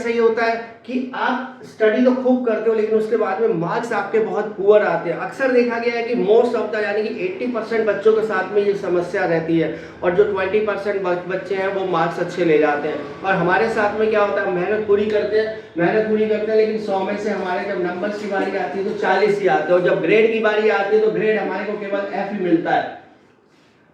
ऐसा ही होता है कि आप स्टडी तो खूब करते हो लेकिन उसके बाद में मार्क्स आपके बहुत पुअर आते हैं। अक्सर देखा गया है कि मोस्ट ऑफ द यानी कि 80% बच्चों के साथ में ये समस्या रहती है और जो 20% बच्चे हैं वो मार्क्स अच्छे ले जाते हैं। और हमारे साथ में क्या होता है, मेहनत पूरी करते हैं लेकिन 100 में से हमारे जब नंबर्स की बारी आती है तो 40 ही आते हैं, और जब ग्रेड की बारी आती है तो ग्रेड हमारे को केवल F ही मिलता है।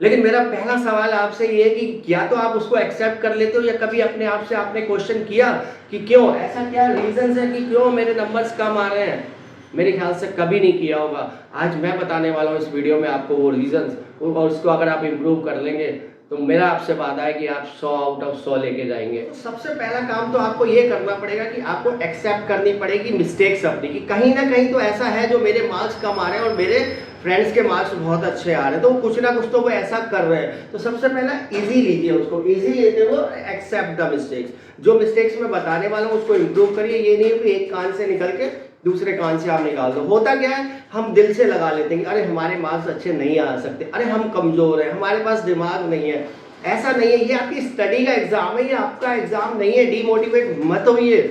लेकिन मेरा पहला सवाल आपसे ये है कि या तो आप उसको एक्सेप्ट कर लेते हो या कभी अपने आप से आपने क्वेश्चन किया कि क्यों, ऐसा क्या रीजंस है कि क्यों मेरे नंबर्स कम आ रहे हैं? मेरे ख्याल से कभी नहीं किया होगा। आज मैं बताने वाला हूँ इस वीडियो में आपको वो रीजंस, और उसको अगर आप इम्प्रूव कर लेंगे तो मेरा आपसे वादा है कि आप 100 आउट ऑफ 100 लेके जाएंगे। तो सबसे पहला काम तो आपको ये करना पड़ेगा कि आपको एक्सेप्ट करनी पड़ेगी मिस्टेक्स अपनी, कि कहीं ना कहीं तो ऐसा है जो मेरे मार्क्स कम आ रहे हैं और मेरे फ्रेंड्स के मार्क्स बहुत अच्छे आ रहे हैं, तो कुछ ना कुछ तो वो ऐसा कर रहे हैं। तो सबसे पहला इजी लीजिए उसको, इजी लेते हो एक्सेप्ट द मिस्टेक्स। जो मिस्टेक्स मैं बताने वाला हूँ उसको इम्प्रूव करिए। ये नहीं कि एक कान से निकल के दूसरे कान से आप निकाल दो। होता क्या है, हम दिल से लगा लेते हैं कि अरे हमारे मार्क्स अच्छे नहीं आ सकते, अरे हम कमजोर हैं, हमारे पास दिमाग नहीं है। ऐसा नहीं है, ये आपकी स्टडी का एग्जाम है, ये आपका एग्जाम नहीं है। डीमोटिवेट मत होइए,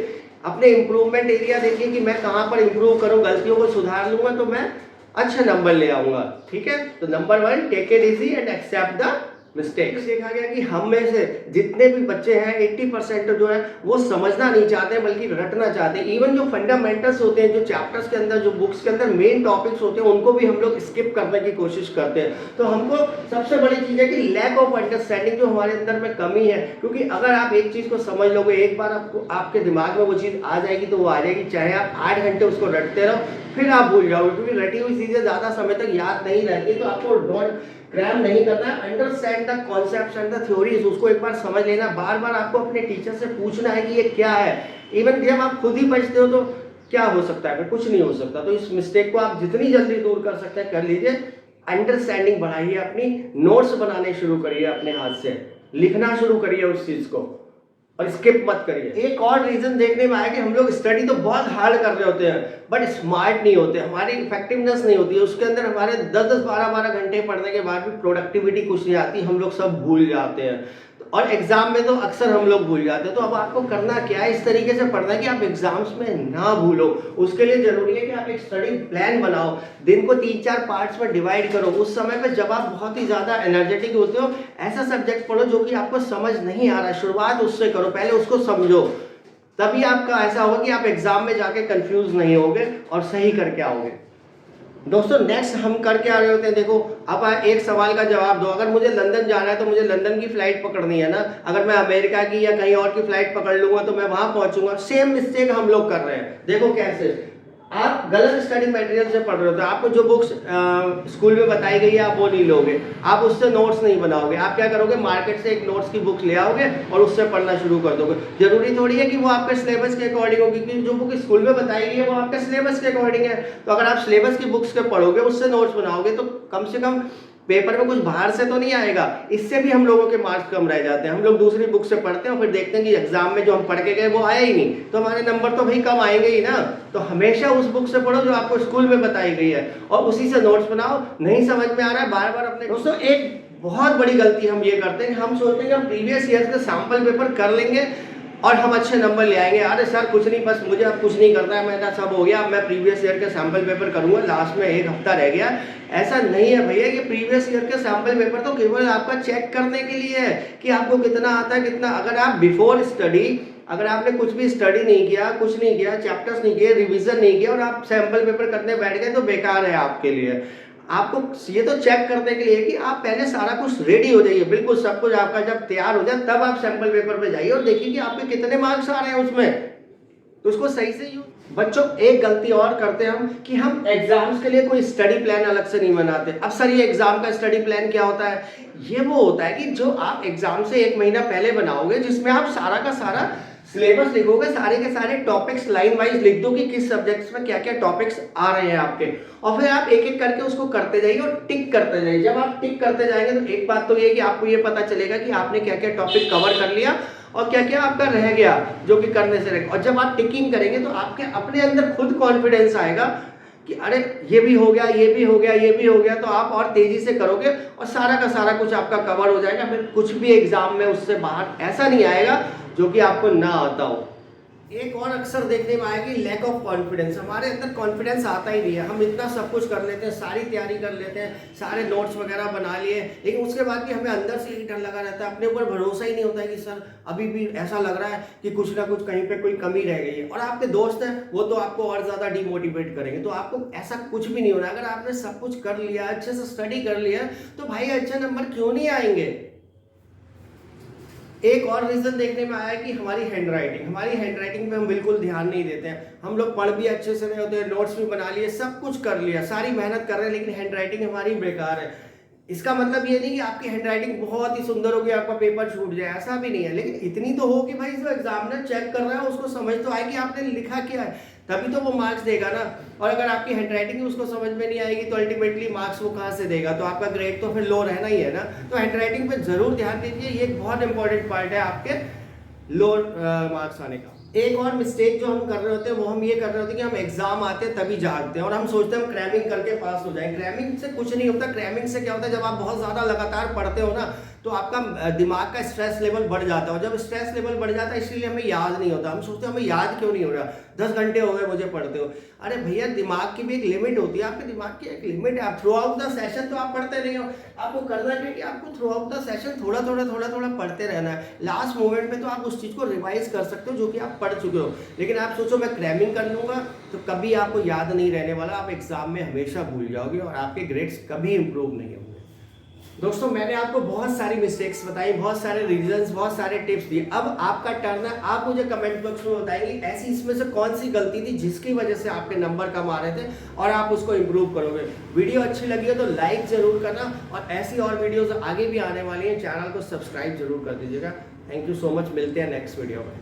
अपने इंप्रूवमेंट एरिया देखिए कि मैं कहाँ पर इंप्रूव करूँ, गलतियों को सुधार लूंगा तो मैं अच्छे नंबर ले आऊंगा। ठीक है, तो number 1, take it easy and accept the mistakes. देखा गया कि हम में से जितने भी बच्चे हैं 80% जो है वो समझना नहीं चाहते हैं बल्कि रटना चाहते हैं। इवन जो फंडामेंटल्स होते हैं, जो चैप्टर्स के अंदर, जो बुक्स के अंदर मेन टॉपिक्स होते हैं, उनको भी हम लोग स्किप करने की कोशिश करते हैं। तो हमको सबसे बड़ी चीज है कि लैक ऑफ अंडरस्टैंडिंग जो हमारे अंदर में कमी है। क्योंकि अगर आप एक चीज को समझ लोगे, एक बार आपको आपके दिमाग में वो चीज आ जाएगी तो वो आ जाएगी, चाहे आप 8 घंटे उसको रटते रहो फिर आप भूल जाओगे। क्योंकि रटी हुई चीजें ज्यादा समय तक याद नहीं रहती, तो आपको डोंट क्रैम नहीं करना है, understand the concepts and the theories, उसको एक बार समझ लेना। बार बार आपको अपने टीचर से पूछना है कि ये क्या है। इवन जब आप खुद ही बचते हो तो क्या हो सकता है, कुछ नहीं हो सकता। तो इस मिस्टेक को आप जितनी जल्दी दूर कर सकते हैं कर लीजिए। अंडरस्टैंडिंग बढ़ाइए अपनी, नोट्स बनाने शुरू करिए, अपने हाथ से लिखना शुरू करिए उस चीज को, और स्किप मत करिए। एक और रीजन देखने में आया कि हम लोग स्टडी तो बहुत हार्ड कर रहे होते हैं बट स्मार्ट नहीं होते, हमारी इफेक्टिवनेस नहीं होती है उसके अंदर। हमारे 10-10, 12-12 घंटे पढ़ने के बाद भी प्रोडक्टिविटी कुछ नहीं आती, हम लोग सब भूल जाते हैं। और एग्जाम में तो अक्सर हम लोग भूल जाते हैं। तो अब आपको करना क्या है, इस तरीके से पढ़ना है कि आप एग्जाम्स में ना भूलो। उसके लिए जरूरी है कि आप एक स्टडी प्लान बनाओ, दिन को 3-4 पार्ट्स में डिवाइड करो। उस समय पे जब आप बहुत ही ज्यादा एनर्जेटिक होते हो, ऐसा सब्जेक्ट पढ़ो जो कि आपको समझ नहीं आ रहा है, शुरुआत उससे करो, पहले उसको समझो। तभी आपका ऐसा होगा कि आप एग्जाम में जाके कंफ्यूज नहीं होगे और सही करके आओगे। दोस्तों नेक्स्ट हम करके आ रहे होते हैं, देखो अब एक सवाल का जवाब दो। अगर मुझे लंदन जाना है तो मुझे लंदन की फ्लाइट पकड़नी है ना, अगर मैं अमेरिका की या कहीं और की फ्लाइट पकड़ लूंगा तो मैं वहां पहुंचूंगा। सेम मिस्टेक हम लोग कर रहे हैं। देखो कैसे, आप गलत स्टडी मटेरियल से पढ़ रहे हो, तो आपको जो बुक्स स्कूल में बताई गई है आप वो नहीं लोगे, आप उससे नोट्स नहीं बनाओगे। आप क्या करोगे, मार्केट से एक नोट्स की बुक ले आओगे और उससे पढ़ना शुरू कर दोगे। जरूरी थोड़ी है कि वो आपके सिलेबस के अकॉर्डिंग होगी, क्योंकि जो बुक स्कूल में बताई गई है वो आपके सिलेबस के अकॉर्डिंग है। तो अगर आप सिलेबस की बुक्स के पढ़ोगे, उससे नोट्स बनाओगे, तो कम से कम पेपर में कुछ बाहर से तो नहीं आएगा। इससे भी हम लोगों के मार्क्स कम रह जाते हैं। हम लोग दूसरी बुक से पढ़ते हैं और फिर देखते हैं कि एग्जाम में जो हम पढ़ के गए वो आया ही नहीं, तो हमारे नंबर तो भाई कम आएंगे ही ना। तो हमेशा उस बुक से पढ़ो जो आपको स्कूल में बताई गई है और उसी से नोट्स बनाओ। नहीं समझ में आ रहा है, बार बार अपने दोस्तों एक बहुत बड़ी गलती हम ये करते हैं, हम सोचते हैं कि हम प्रीवियस ईयर के सैंपल पेपर कर लेंगे और हम अच्छे नंबर ले आएंगे। अरे सर कुछ नहीं, बस मुझे अब कुछ नहीं करना है, मेरा सब हो गया, अब मैं प्रीवियस ईयर के सैंपल पेपर करूंगा, लास्ट में 1 हफ्ता रह गया। ऐसा नहीं है भैया, ये प्रीवियस ईयर के सैंपल पेपर तो केवल आपका चेक करने के लिए है कि आपको कितना आता है कितना। अगर आप बिफोर स्टडी, अगर आपने कुछ भी स्टडी नहीं किया, कुछ नहीं किया, चैप्टर्स नहीं किए, रिविजन नहीं किया और आप सैंपल पेपर करने बैठ गए तो बेकार है आपके लिए। आपको ये तो चेक करने के लिए कि आप पहले सारा कुछ रेडी हो जाइए, बिल्कुल सब कुछ आपका जब तैयार हो जाए तब आप सैंपल पेपर पे जाइए और देखिए कि आपके कितने मार्क्स आ रहे हैं उसमें, तो उसको सही से यूज। बच्चों एक गलती और करते हैं हम कि हम एग्जाम्स के लिए कोई स्टडी प्लान अलग से नहीं बनाते। अब सर ये एग्जाम का स्टडी प्लान क्या होता है, ये वो होता है कि जो आप एग्जाम से 1 महीना पहले बनाओगे, जिसमें आप सारा का सारा सिलेबस लिखोगे, सारे के सारे टॉपिक्स लाइन वाइज लिख दो कि किस सब्जेक्ट्स में क्या क्या टॉपिक्स आ रहे हैं आपके, और फिर आप एक एक करके उसको करते जाइए और टिक करते जाइए। जब आप टिक करते जाएंगे तो एक बात तो ये कि आपको ये पता चलेगा कि आपने क्या क्या टॉपिक कवर कर लिया और क्या क्या आपका रह गया जो कि करने से रह। और जब आप टिकिंग करेंगे तो आपके अपने अंदर खुद कॉन्फिडेंस आएगा कि अरे ये भी हो गया, ये भी हो गया, ये भी हो गया, तो आप और तेजी से करोगे और सारा का सारा कुछ आपका कवर हो जाएगा। फिर कुछ भी एग्जाम में उससे बाहर ऐसा नहीं आएगा जो कि आपको ना आता हो। एक और अक्सर देखने में आया कि लैक ऑफ कॉन्फिडेंस, हमारे अंदर कॉन्फिडेंस आता ही नहीं है। हम इतना सब कुछ कर लेते हैं, सारी तैयारी कर लेते हैं, सारे नोट्स वगैरह बना लिए, लेकिन उसके बाद भी हमें अंदर से ही डर लगा रहता है, अपने ऊपर भरोसा ही नहीं होता है कि सर अभी भी ऐसा लग रहा है कि कुछ ना कुछ कहीं पे कोई कमी रह गई है। और आपके दोस्त हैं वो तो आपको और ज़्यादा डिमोटिवेट करेंगे। तो आपको ऐसा कुछ भी नहीं होना। अगर आपने सब कुछ कर लिया, अच्छे से स्टडी कर लिया, तो भाई अच्छे नंबर क्यों नहीं आएंगे। एक और रीजन देखने में आया कि हमारी हैंडराइटिंग पे हम बिल्कुल ध्यान नहीं देते हैं। हम लोग पढ़ भी अच्छे से नहीं होते, नोट्स भी बना लिए, सब कुछ कर लिया, सारी मेहनत कर रहे हैं, लेकिन हैंडराइटिंग हमारी बेकार है। इसका मतलब ये नहीं कि आपकी हैंडराइटिंग बहुत ही सुंदर होगी, आपका पेपर छूट जाए, ऐसा भी नहीं है, लेकिन इतनी तो हो कि भाई जो एग्जामिनर चेक कर रहा है उसको समझ तो आए कि आपने लिखा क्या है, तभी तो वो मार्क्स देगा ना। और अगर आपकी हैंडराइटिंग उसको समझ में नहीं आएगी तो अल्टीमेटली मार्क्स वो कहाँ से देगा, तो आपका ग्रेड तो फिर लो रहना ही है ना। तो हैंडराइटिंग पे जरूर ध्यान दीजिए, ये एक बहुत इंपॉर्टेंट पार्ट है आपके लो मार्क्स आने का। एक और मिस्टेक जो हम कर रहे होते हैं वो हम ये कर रहे होते हैं कि हम एग्जाम आते हैं तभी जागते हैं और हम सोचते हैं हम क्रैमिंग करके पास हो जाएं। क्रैमिंग से कुछ नहीं होता। क्रैमिंग से क्या होता है, जब आप बहुत ज्यादा लगातार पढ़ते हो ना तो आपका दिमाग का स्ट्रेस लेवल बढ़ जाता है। जब स्ट्रेस लेवल बढ़ जाता है इसलिए हमें याद नहीं होता। हम सोचते हैं हमें याद क्यों नहीं हो रहा, 10 घंटे हो गए मुझे पढ़ते हो। अरे भैया दिमाग की भी एक लिमिट होती है, आपके दिमाग की एक लिमिट है। आप थ्रू आउट द सेशन तो आप पढ़ते नहीं हो, आपको करना चाहिए कि आपको थ्रू आउट द सेशन थोड़ा थोड़ा पढ़ते रहना है। लास्ट मोमेंट में तो आप उस चीज को रिवाइज कर सकते हो जो कि आप पढ़ चुके हो, लेकिन आप सोचो मैं क्रैमिंग कर लूंगा तो कभी आपको याद नहीं रहने वाला। आप एग्जाम में हमेशा भूल जाओगे और आपके ग्रेड्स कभी इंप्रूव नहीं होंगे। दोस्तों मैंने आपको बहुत सारी मिस्टेक्स बताई, बहुत सारे रीजंस, बहुत सारे टिप्स दिए। अब आपका टर्न है, आप मुझे कमेंट बॉक्स में बताएंगे ऐसी इसमें से कौन सी गलती थी जिसकी वजह से आपके नंबर कम आ रहे थे और आप उसको इंप्रूव करोगे। वीडियो अच्छी लगी हो तो लाइक जरूर करना और ऐसी और वीडियोस आगे भी आने वाली हैं, चैनल को सब्सक्राइब जरूर कर दीजिएगा। थैंक यू सो मच, मिलते हैं नेक्स्ट वीडियो में।